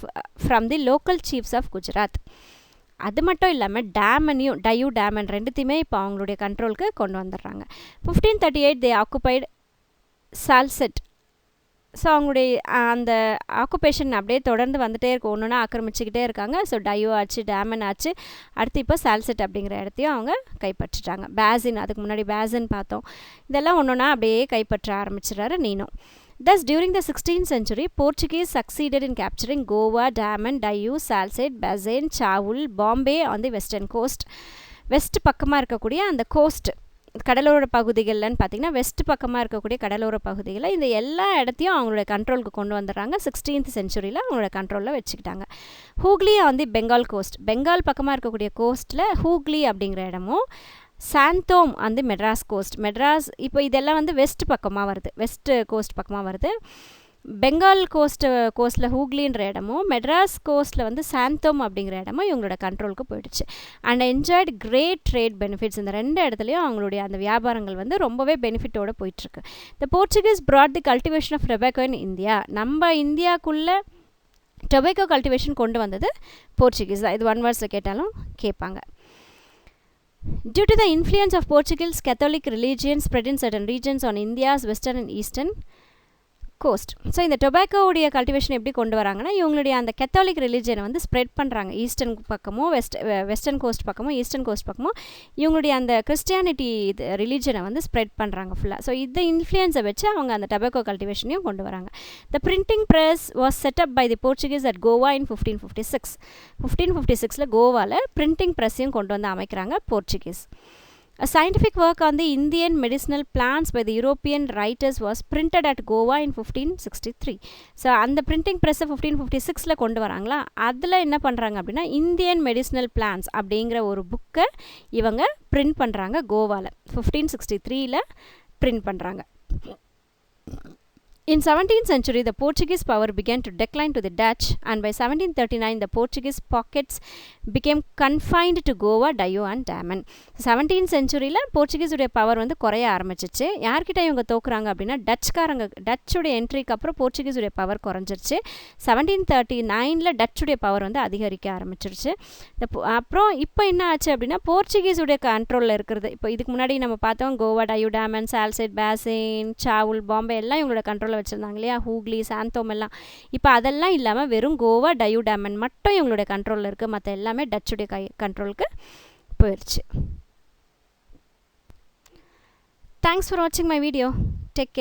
from the local chiefs of Gujarat. அது மட்டும் இல்லாமல் டாமனையும் டையூ டாமன் ரெண்டுத்தையுமே இப்போ அவங்களுடைய கண்ட்ரோலுக்கு கொண்டு வந்துடுறாங்க. 1538 தே ஆக்குபைடு சால்செட். ஸோ அவங்களுடைய அந்த ஆக்குபேஷன் அப்படியே தொடர்ந்து வந்துகிட்டே இருக்கும், ஒன்று ஒன்றா ஆக்கிரமிச்சிக்கிட்டே இருக்காங்க. ஸோ டையூ ஆச்சு, டேமன் ஆச்சு, அடுத்து இப்போ சால்செட் அப்படிங்கிற இடத்தையும் அவங்க கைப்பற்றிட்டாங்க. பேசின், அதுக்கு முன்னாடி பேசின் பார்த்தோம். இதெல்லாம் ஒன்று ஒன்றா அப்படியே கைப்பற்ற ஆரம்பிச்சிடுறாரு Niño. Thus, during the 16th century, Portuguese succeeded in capturing Goa, Daman, Diu, Salsette, Bazen, Chaul, Bombay on the western coast. West பக்கமாக இருக்கக்கூடிய அந்த கோஸ்ட் கடலோர பகுதிகள்னு பார்த்திங்கன்னா வெஸ்ட் பக்கமாக இருக்கக்கூடிய கடலோர பகுதிகளில் இந்த எல்லா இடத்தையும் அவங்களோட கண்ட்ரோலுக்கு கொண்டு வந்துடுறாங்க. 16th சென்ச்சுரியில் அவங்களோட கண்ட்ரோலில் வச்சுக்கிட்டாங்க. Hooghly on the Bengal coast, Bengal பக்கமாக இருக்கக்கூடிய கோஸ்ட்டில் ஹூக்லி அப்படிங்கிற இடமும், சாந்தோம் அந்த மெட்ராஸ் கோஸ்ட், மெட்ராஸ் இப்போ இதெல்லாம் வந்து வெஸ்ட் பக்கமாக வருது, வெஸ்ட் கோஸ்ட் பக்கமாக வருது. பெங்கால் கோஸ்ட்டில் ஹூக்லின்ற இடமும், மெட்ராஸ் கோஸ்ட்டில் வந்து சாந்தோம் அப்படிங்கிற இடமும் இவங்களோட கண்ட்ரோலுக்கு போயிடுச்சு. And enjoyed great trade benefits. இந்த ரெண்டு இடத்துலையும் அவங்களுடைய அந்த வியாபாரங்கள் வந்து ரொம்பவே பெனிஃபிட்டோடு போயிட்டுருக்கு. The Portuguese brought the cultivation of tobacco in India. நம்ம இந்தியாவுக்குள்ளே டொபாக்கோ கல்டிவேஷன் கொண்டு வந்தது போர்ச்சுகீஸ் தான். இது ஒன் வேர்ட்ஸில் கேட்டாலும் கேட்பாங்க. Due to the influence of Portuguese Catholic religion spread in certain regions on India's western and eastern coast. So இந்த டொபாக்கோவுடைய கல்டிவேஷன் எப்படி கொண்டு வராங்கன்னா, இவங்களுடைய அந்த கத்தாலிக் ரிலிஜனை வந்து ஸ்ப்ரெட் பண்ணுறாங்க. ஈஸ்டர்ன் பக்கமோ வெஸ்டர்ன் கோஸ்ட் பக்கமோ ஈஸ்டர்ன் கோஸ்ட் பக்கமோ இவங்களுடைய அந்த கிறிஸ்டியானிட்டி ரிலிஜனை வந்து ஸ்ப்ரெட் பண்ணுறாங்க ஃபுல்லாக. ஸோ இந்த இன்ஃப்ளூயன்ஸை வச்சு அவங்க அந்த டொபாக்கோ கல்டிவேஷனையும் கொண்டு வராங்க. The printing press was set up by the Portuguese at Goa in 1556. 1556 கோவாவில் பிரிண்டிங் ப்ரெஸ்ஸையும் கொண்டு வந்து அமைக்கிறாங்க Portuguese. A scientific work on the Indian medicinal plants by the European writers was printed at Goa in 1563. So அந்த பிரிண்டிங் ப்ரெஸ்ஸை 1556 கொண்டு வராங்களா, அதில் என்ன பண்ணுறாங்க அப்படின்னா இந்தியன் மெடிசினல் பிளான்ஸ் அப்படிங்கிற ஒரு புக்கை இவங்க பிரிண்ட் பண்ணுறாங்க கோவாவில். 1563 பிரிண்ட் பண்ணுறாங்க. In 17th century, the Portuguese power began to decline to the Dutch, and by 1739, the Portuguese pockets became confined to Goa, Diu and Daman. 17th centuryல போர்ச்சுகீஸுடைய பவர் வந்து குறைய ஆரம்பிச்சிச்சு. யார்கிட்ட இவங்க தோக்குறாங்க அப்படின்னா டச்சுடைய என்ட்ரிக்கு அப்புறம் போர்ச்சுகீஸுடைய பவர் குறைஞ்சிருச்சு. 1739 டச்சுடைய பவர் வந்து அதிகரிக்க ஆரம்பிச்சிருச்சு. அப்புறம் இப்போ என்ன ஆச்சு அப்படின்னா போர்ச்சுகீஸுடைய கண்ட்ரோலில் இருக்கிறது, இப்போ இதுக்கு முன்னாடி நம்ம பார்த்தோம் கோவா, டையூ, டாமன், சால்செட், பேசின், சாவுல், பாம்பே எல்லாம் இவங்களோட கண்ட்ரோலில் வச்சுருந்தாங்க இல்லையா, ஹூக்லி, சாந்தோம் எல்லாம். இப்போ அதெல்லாம் இல்லாமல் வெறும் கோவா, டையூ, டாமன் மட்டும் இவங்களுடைய கண்ட்ரோலில் இருக்குது. மற்ற எல்லாமே டச்சுடைய கண்ட்ரோலுக்கு போயிடுச்சு. தேங்க்ஸ் ஃபார் வாட்சிங் மை வீடியோ. Take care.